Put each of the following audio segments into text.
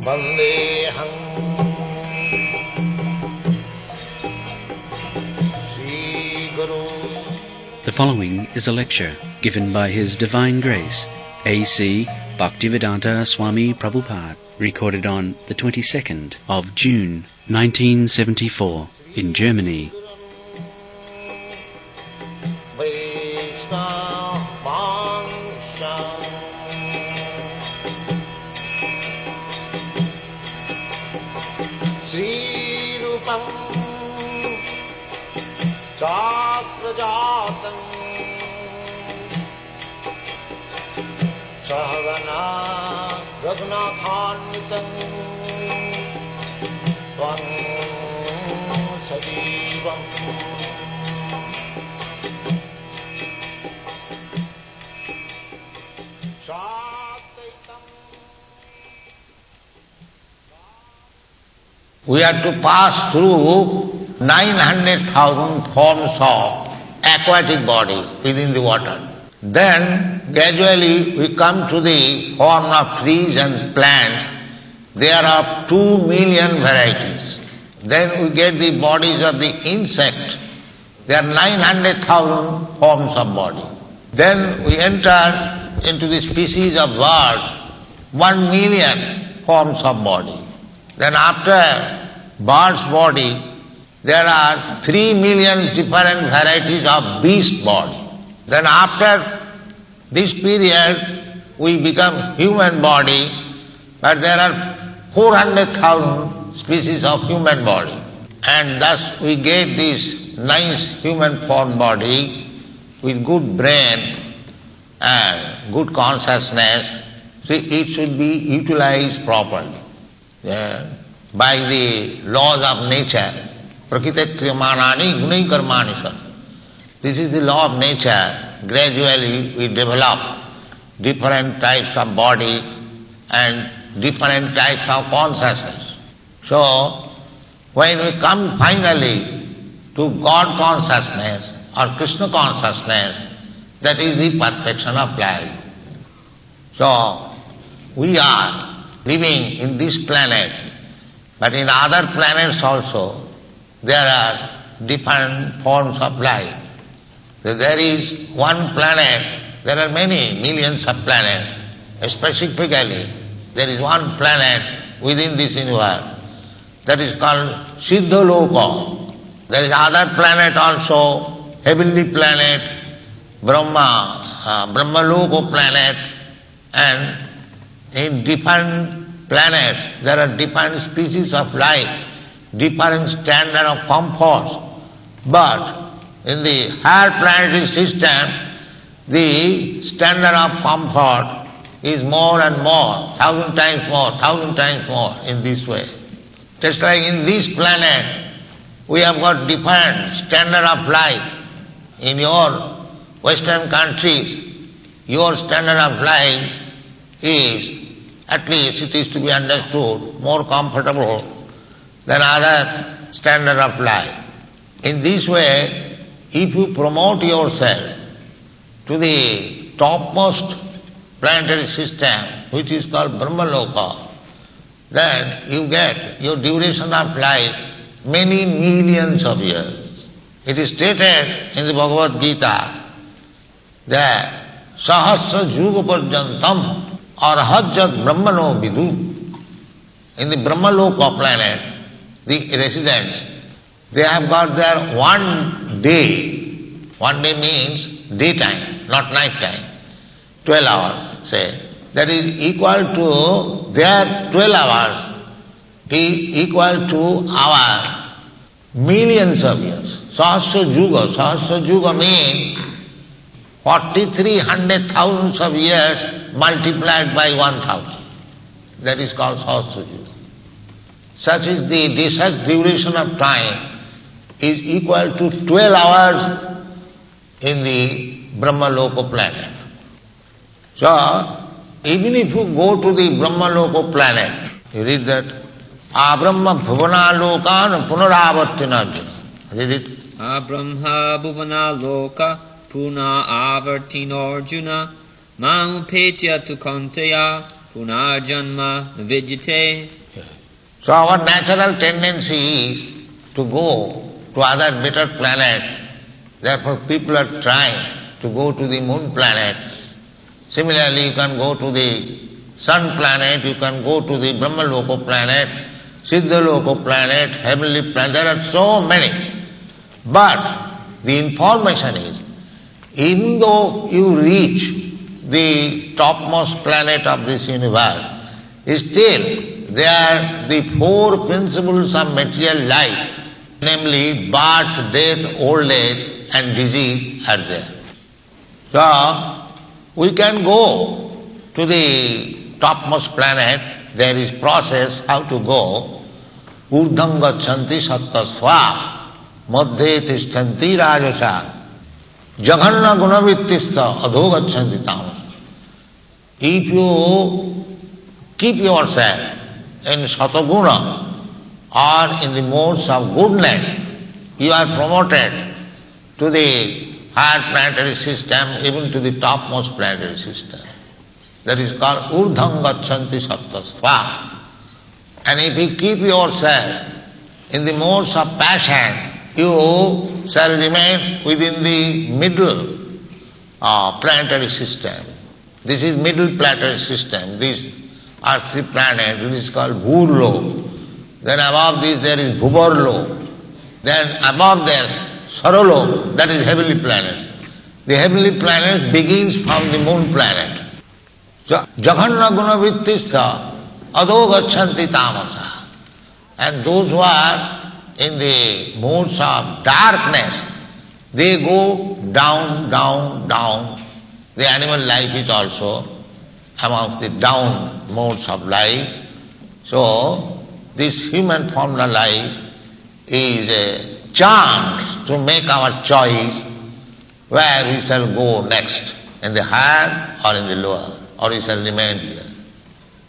Vandeham Sri Guru. The following is a lecture given by His Divine Grace, A.C. Bhaktivedanta Swami Prabhupada, recorded on the 22nd of June 1974 in Germany. Sri Rupam Chakrajatam Sahagana Raghunathanvitam Tvam Sajivam We have to pass through 900,000 forms of aquatic body within the water. Then gradually we come to the form of trees and plants. There are 2 million varieties. Then we get the bodies of the insect. There are 900,000 forms of body. Then we enter into the species of birds, 1 million forms of body. Then after bird's body, there are 3 million different varieties of beast body. Then after this period, we become human body, but there are 400,000 species of human body. And thus we get this nice human form body with good brain and good consciousness. See, it should be utilized properly. By the laws of nature, prakritatyamanani gunai karmani sar. This is the law of nature. Gradually we develop different types of body and different types of consciousness. So, when we come finally to God consciousness or Krishna consciousness, that is the perfection of life. So, we are living in this planet, but in other planets also there are different forms of life. There is one planet, there are many millions of planets. Specifically, there is one planet within this universe that is called Siddhaloka. There is other planet also, heavenly planet, Brahmaloka planet, and in different planets there are different species of life, different standard of comfort. But in the higher planetary system, the standard of comfort is more and more, 1,000 times more in this way. Just like in this planet, we have got different standard of life. In your Western countries, your standard of life is, at least it is to be understood, more comfortable than other standard of life. In this way, if you promote yourself to the topmost planetary system, which is called Brahmaloka, then you get your duration of life many millions of years. It is stated in the Bhagavad Gita that Sahasra Yuga Parjantam Arhajat Brahmano Vidu. In the Brahmaloka planet, the residents, they have got their 1 day. 1 day means daytime, not night time. 12 hours, say. That is equal to their 12 hours is equal to our millions of years. Sahasra Yuga means 4,300,000 of years multiplied by 1,000. That is called Sahasra Yuga. Such is such duration of time is equal to 12 hours in the Brahmaloka planet. So, even if you go to the Brahmaloka planet, you read that Abrahma bhuvana lokan punaravartina. Read it. Abrahma bhuvana loka puna avartino arjuna Mamupetya tu kanteya punarjanma vidyate. So our natural tendency is to go to other better planets. Therefore people are trying to go to the moon planet. Similarly, you can go to the sun planet, you can go to the Brahmaloko planet, Siddhaloko planet, heavenly planet. There are so many. But the information is, even though you reach the topmost planet of this universe, still there are the four principles of material life, namely birth, death, old age and disease are there. So, we can go to the topmost planet, there is process how to go. Urdham gachanti sattasva, madhye tishtanti rajasa, jaghanna gunavittistha adho gachanti tamas. If you keep yourself in sataguna or in the modes of goodness, you are promoted to the higher planetary system, even to the topmost planetary system. That is called urdham gachanti sattasva. And if you keep yourself in the modes of passion, you shall remain within the middle planetary system. This is middle planetary system. These are three planets. This is called Bhurlo. Then above this there is Bhubarlo. Then above there Saralo, that is heavenly planet. The heavenly planet begins from the moon planet. So, Jaghanna Gunavittistha Adho Gachanti Tamasa. And those who are in the modes of darkness, they go down, down, down. The animal life is also amongst the down modes of life. So, this human formula life is a chance to make our choice where we shall go next, in the higher or in the lower, or we shall remain here.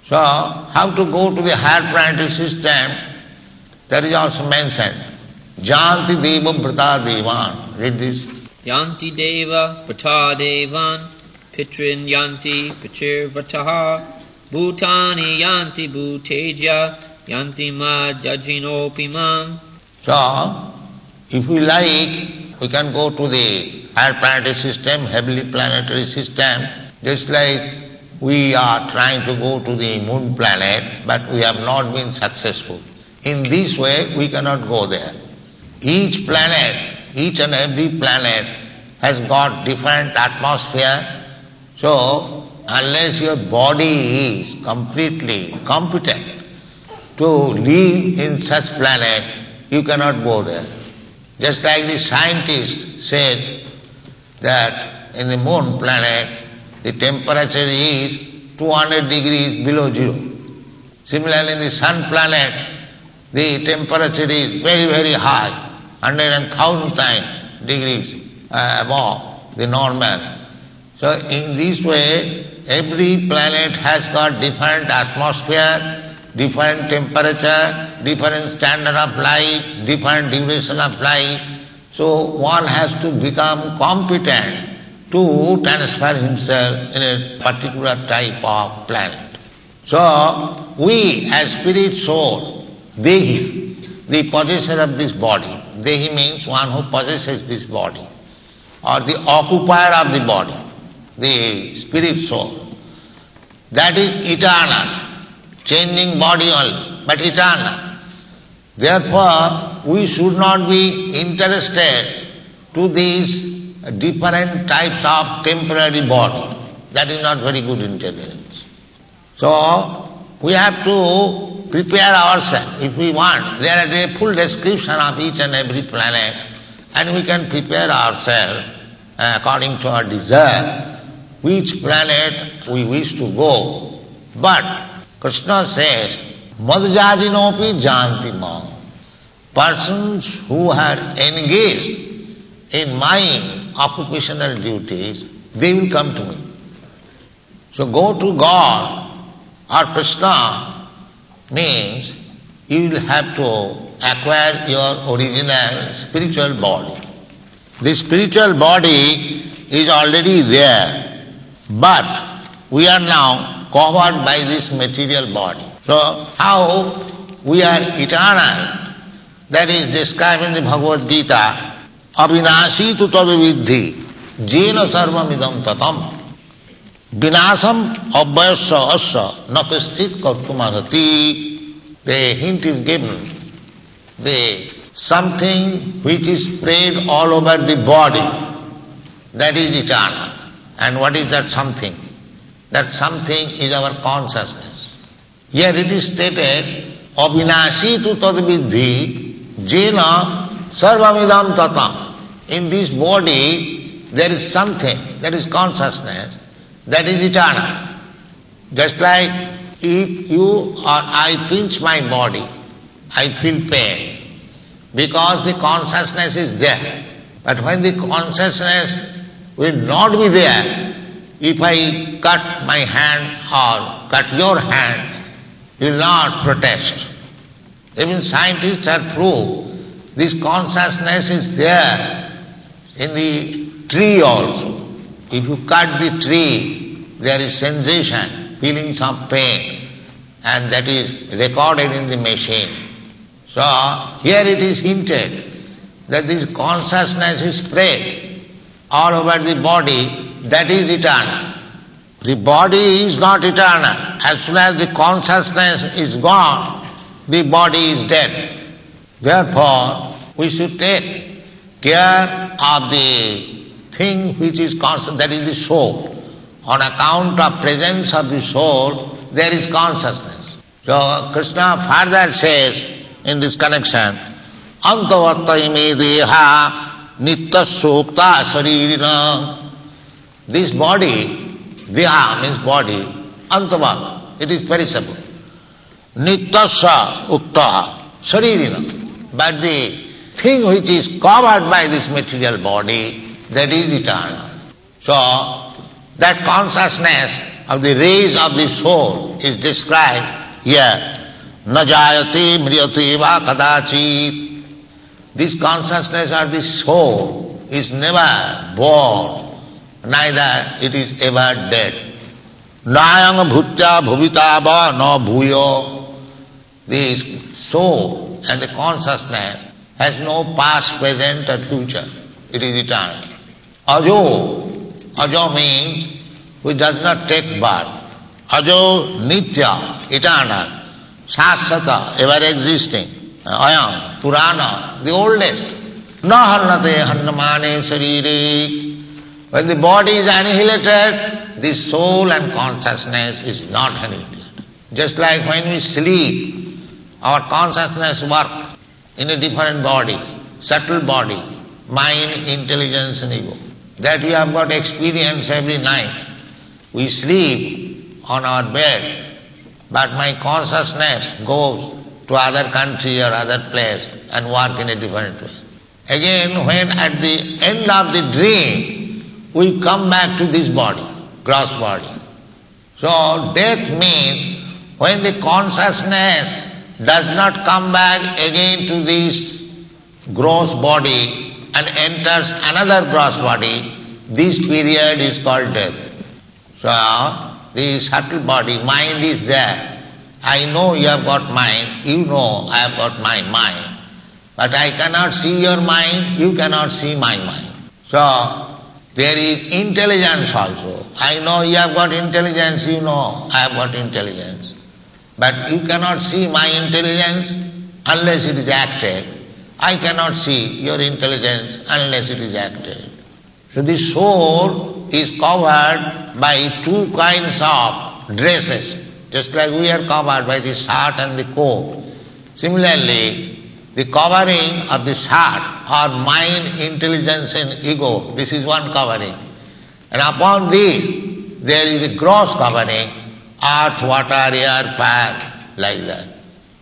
So, how to go to the higher planetary system, that is also mentioned. Janti deva brata devan. Read this. Yanti deva vrata devan, pitrin yanti pitir vrataha, bhutani yanti bhuteja, yanti ma jajinopimam. So, if we like, we can go to the higher planetary system, heavenly planetary system, just like we are trying to go to the moon planet, but we have not been successful. In this way, we cannot go there. Each planet, each and every planet has got different atmosphere. So, unless your body is completely competent to live in such planet, you cannot go there. Just like the scientist said that in the moon planet, the temperature is 200 degrees below zero. Similarly, in the sun planet, the temperature is very, very high, 100 and 1,000 times degrees above the normal. So in this way, every planet has got different atmosphere, different temperature, different standard of life, different duration of life. So one has to become competent to transfer himself in a particular type of planet. So we as spirit soul, Dehi, the possessor of this body, Dehi means one who possesses this body, or the occupier of the body, the spirit soul, that is eternal. Changing body only, but eternal. Therefore, we should not be interested to these different types of temporary body. That is not very good intelligence. So, we have to prepare ourselves. If we want, there is a full description of each and every planet, and we can prepare ourselves according to our desire, which planet we wish to go. But Krishna says, Madhjajinopi janti mam. Persons who are engaged in my occupational duties, they will come to me. So go to God or Krishna means you will have to acquire your original spiritual body. The spiritual body is already there, but we are now covered by this material body. So how we are eternal, that is described in the Bhagavad Gita, Avinashi tu tad vidhi, jena sarvam idam tatam, vinasam abhyasya asya nakasthit kartumarati. The hint is given, the something which is spread all over the body, that is eternal. And what is that something? That something is our consciousness. Here it is stated, Avinashi tu tad vidhi, jena sarvamidam tatam. In this body there is something, that is consciousness, that is eternal. Just like if you or I pinch my body, I feel pain, because the consciousness is there. But when the consciousness will not be there, if I cut my hand or cut your hand, you will not protest. Even scientists have proved this consciousness is there in the tree also. If you cut the tree, there is sensation, feelings of pain, and that is recorded in the machine. So here it is hinted that this consciousness is spread all over the body, that is eternal. The body is not eternal. As soon as the consciousness is gone, the body is dead. Therefore, we should take care of the thing which is conscious, that is the soul. On account of presence of the soul, there is consciousness. So Krishna further says in this connection, Antavattaime deha nittasukta saririna. This body, deha means body, antavat, it is perishable. Nittasya ukta saririna. But the thing which is covered by this material body, that is eternal. So, that consciousness of the rays of the soul is described here. Na jayate mriyate va kadachit. This consciousness of the soul is never born, neither it is ever dead. Nayang bhutya bhuvita va na bhuyo. The soul and the consciousness has no past, present or future. It is eternal. Ajo. Ajo means which does not take birth. Ajo nitya, eternal. Shasvata, ever existing. Ayam, Purana, the oldest. Na harnate hannamane sarire. When the body is annihilated, the soul and consciousness is not annihilated. Just like when we sleep, our consciousness works in a different body, subtle body, mind, intelligence and ego. That we have got experience every night. We sleep on our bed, but my consciousness goes to other country or other place and work in a different way. Again, when at the end of the dream, we come back to this body, gross body. So death means when the consciousness does not come back again to this gross body and enters another gross body, this period is called death. So, the subtle body, mind is there. I know you have got mind, you know I have got my mind. But I cannot see your mind, you cannot see my mind. So, there is intelligence also. I know you have got intelligence, you know I have got intelligence. But you cannot see my intelligence unless it is acted. I cannot see your intelligence unless it is acted. So the soul is covered by two kinds of dresses, just like we are covered by the shirt and the coat. Similarly, the covering of the shirt are mind, intelligence and ego. This is one covering. And upon this, there is a gross covering, earth, water, air, fire, like that.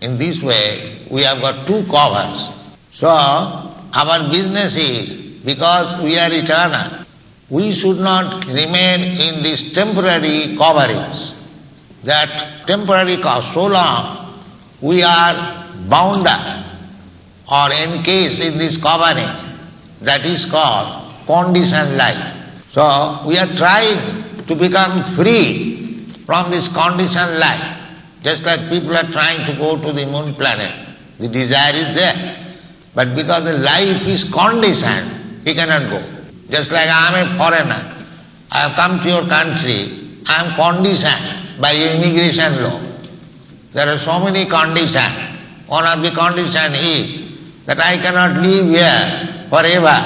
In this way, we have got two covers. So, our business is, because we are eternal, we should not remain in these temporary coverings. That temporary cover, so long we are bound up or encased in this covering, that is called conditioned life. So, we are trying to become free from this conditioned life. Just like people are trying to go to the moon planet. The desire is there. But because the life is conditioned, he cannot go. Just like I am a foreigner. I have come to your country. I am conditioned by immigration law. There are so many conditions. One of the conditions is that I cannot live here forever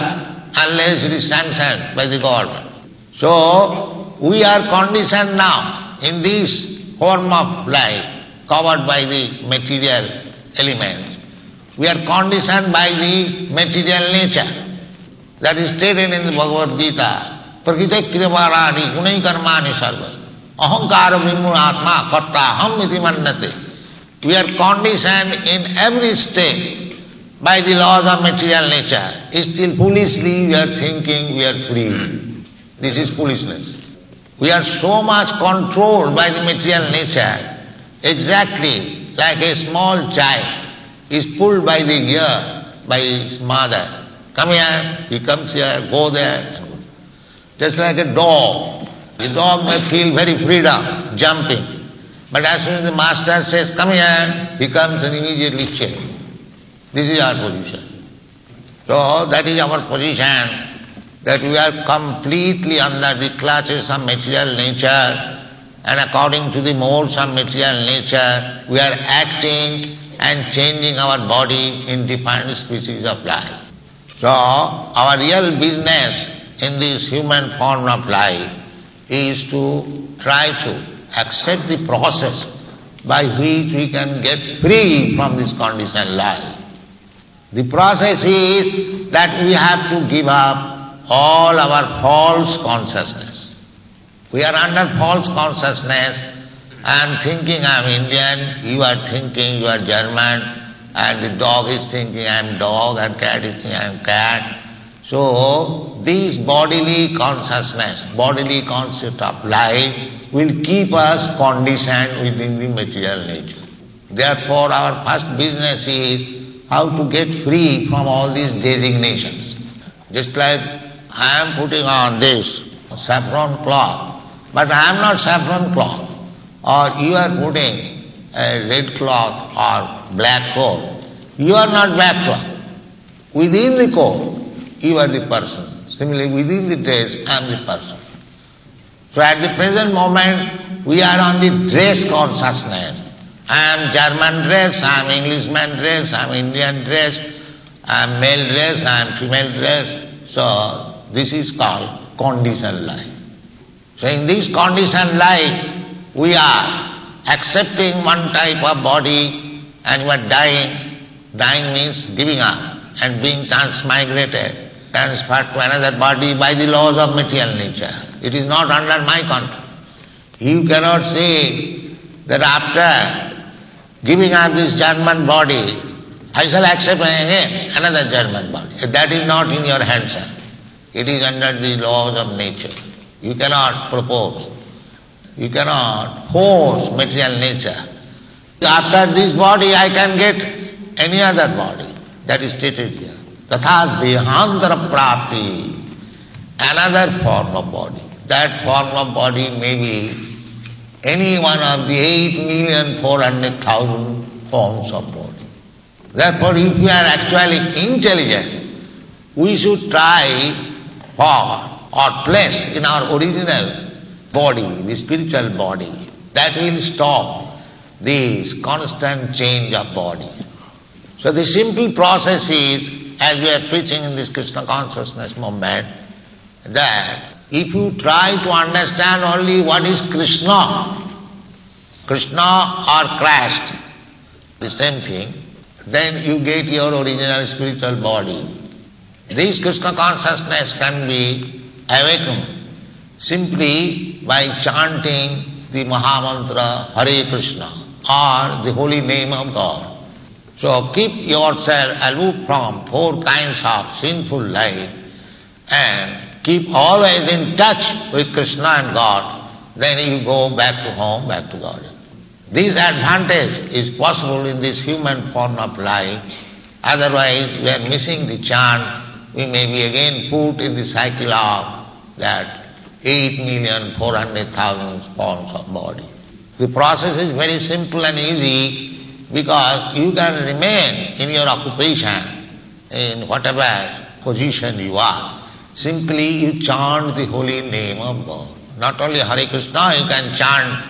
unless it is sanctioned by the government. So, we are conditioned now in this form of life covered by the material elements. We are conditioned by the material nature. That is stated in the Bhagavad Gita. Prakritek kriyavarani gunai karmani sarvas. Ahankara vimur atma karta ham iti mannate. We are conditioned in every state by the laws of material nature. Still foolishly we are thinking we are free. This is foolishness. We are so much controlled by the material nature, exactly like a small child is pulled by the ear by his mother. Come here, he comes here, go there. Just like a dog. The dog may feel very freedom, jumping. But as soon as the master says, come here, he comes and immediately changes. This is our position. So that is our position, that we are completely under the clutches of material nature, and according to the modes of material nature, we are acting and changing our body in different species of life. So our real business in this human form of life is to try to accept the process by which we can get free from this conditioned life. The process is that we have to give up all our false consciousness. We are under false consciousness. I am thinking I am Indian, you are thinking you are German, and the dog is thinking I am dog, and cat is thinking I am cat. So, this bodily consciousness, bodily concept of life will keep us conditioned within the material nature. Therefore, our first business is how to get free from all these designations. Just like I am putting on this saffron cloth, but I am not saffron cloth. Or you are putting a red cloth or black coat. You are not black cloth. Within the coat, you are the person. Similarly, within the dress, I am the person. So at the present moment, we are on the dress consciousness. I am German dress, I am Englishman dress, I am Indian dress, I am male dress, I am female dress. So this is called conditioned life. So in this conditioned life, we are accepting one type of body and you are dying. Dying means giving up and being transmigrated, transferred to another body by the laws of material nature. It is not under my control. You cannot say that after giving up this German body, I shall accept again another German body. That is not in your hands, sir. It is under the laws of nature. You cannot propose. You cannot force material nature. After this body I can get any other body. That is stated here. Tatha dehantara prapti. Another form of body. That form of body may be any one of the 8,400,000 forms of body. Therefore, if we are actually intelligent, we should try for or place in our original body, the spiritual body. That will stop this constant change of body. So the simple process is, as we are preaching in this Krishna consciousness movement, that if you try to understand only what is Krishna, Krishna or Christ, the same thing, then you get your original spiritual body. This Krishna consciousness can be awakened simply by chanting the Mahamantra Hare Krishna or the holy name of God. So keep yourself aloof from 4 kinds of sinful life and keep always in touch with Krishna and God, then you go back to home, back to God. This advantage is possible in this human form of life. Otherwise, we are missing the chant. We may be again put in the cycle of that 8,400,000 forms of body. The process is very simple and easy because you can remain in your occupation, in whatever position you are. Simply you chant the holy name of God. Not only Hare Krishna, you can chant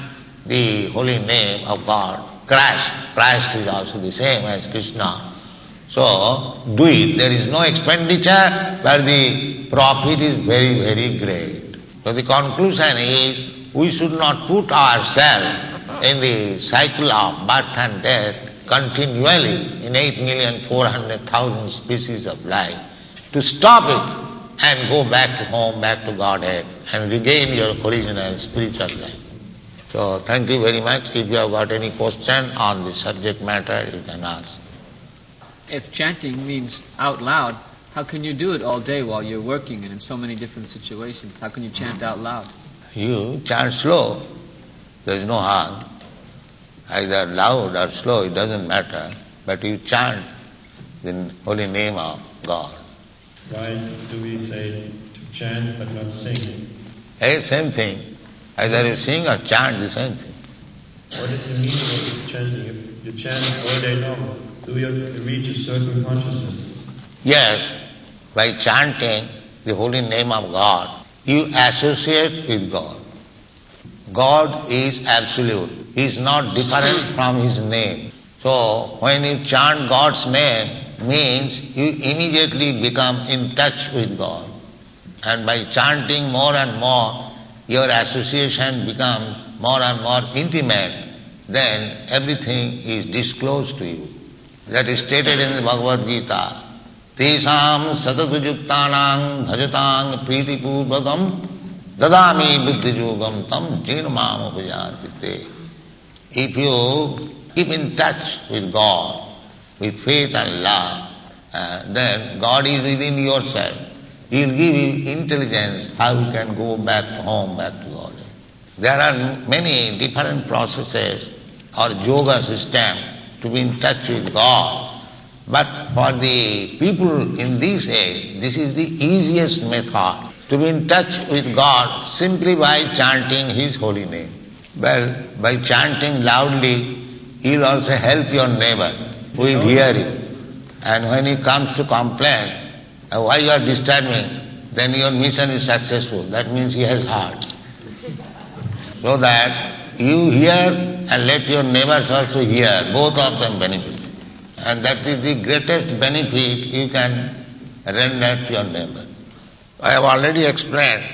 the holy name of God. Christ is also the same as Krishna. So, do it. There is no expenditure, but the profit is very, very great. So the conclusion is, we should not put ourselves in the cycle of birth and death continually in 8,400,000 species of life. To stop it and go back to home, back to Godhead, and regain your original spiritual life. So, thank you very much. If you have got any question on the subject matter, you can ask. If chanting means out loud, how can you do it all day while you're working and in so many different situations? How can you chant out loud? You chant slow. There is no harm. Either loud or slow, it doesn't matter. But you chant the holy name of God. Why do we say to chant but not sing? Hey, same thing. Either you sing or chant, the same thing. What is the meaning of this chanting? If you chant all day long, do you reach a certain consciousness? Yes, by chanting the holy name of God, you associate with God. God is absolute. He is not different from His name. So, when you chant God's name, means you immediately become in touch with God. And by chanting more and more, your association becomes more and more intimate, then everything is disclosed to you. That is stated in the Bhagavad Gita. Tesam satadujuktanang bhajatang pritipurvakam dadami buddhijogam tam jirmam upajatite. If you keep in touch with God, with faith and love, then God is within yourself. He will give you intelligence how you can go back to home, back to God. There are many different processes or yoga system to be in touch with God. But for the people in this age, this is the easiest method to be in touch with God simply by chanting His holy name. Well, by chanting loudly, He will also help your neighbor who will hear you. And when he comes to complain, why you are disturbing, then your mission is successful. That means he has heard. So that you hear and let your neighbors also hear, both of them benefit. And that is the greatest benefit you can render to your neighbor. I have already explained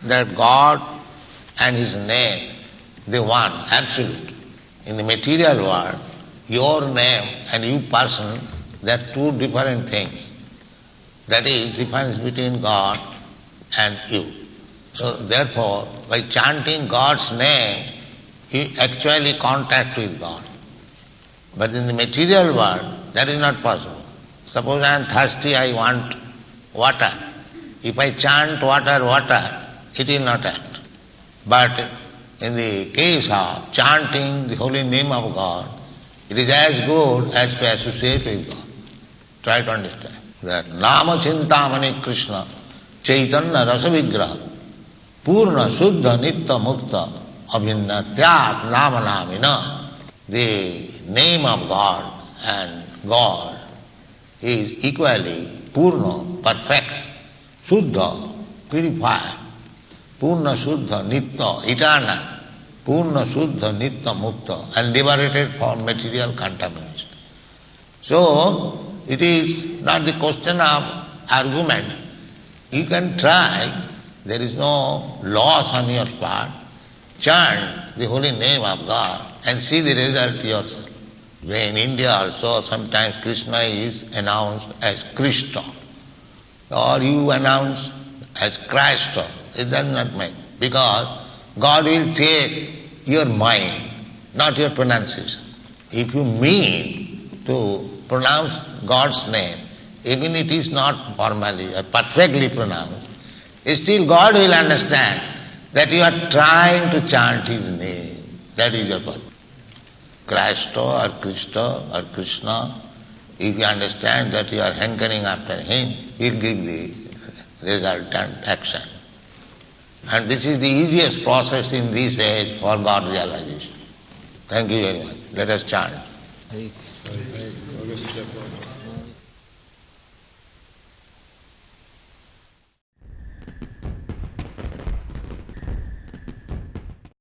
that God and His name, they one, absolute. In the material world, your name and you person, they are two different things. That is difference between God and you. So therefore, by chanting God's name, you actually contact with God. But in the material world, that is not possible. Suppose I am thirsty, I want water. If I chant water, water, it will not act. But in the case of chanting the holy name of God, it is as good as to associate with God. Try to understand that Nama Chintamani Krishna Chaitanya Rasa Vigraha Purna Suddha Nitya Mukta Abhinnatyat Nama Namina. The name of God and God is equally Purna, perfect, Suddha, purified, Purna Suddha Nitya, eternal, Purna Suddha Nitya Mukta, and liberated from material contamination. So, it is not the question of argument. You can try, there is no loss on your part. Chant the holy name of God and see the result yourself. In India also, sometimes Krishna is announced as Krishna, or you announce as Christ. It does not make, because God will take your mind, not your pronunciation. If you mean to pronounce God's name, even it is not formally or perfectly pronounced, still God will understand that you are trying to chant His name. That is your purpose. Christ or Krishna or Krishna, if you understand that you are hankering after Him, He will give the resultant action. And this is the easiest process in this age for God realization. Thank you very much. Let us chant. Hey. August chapter.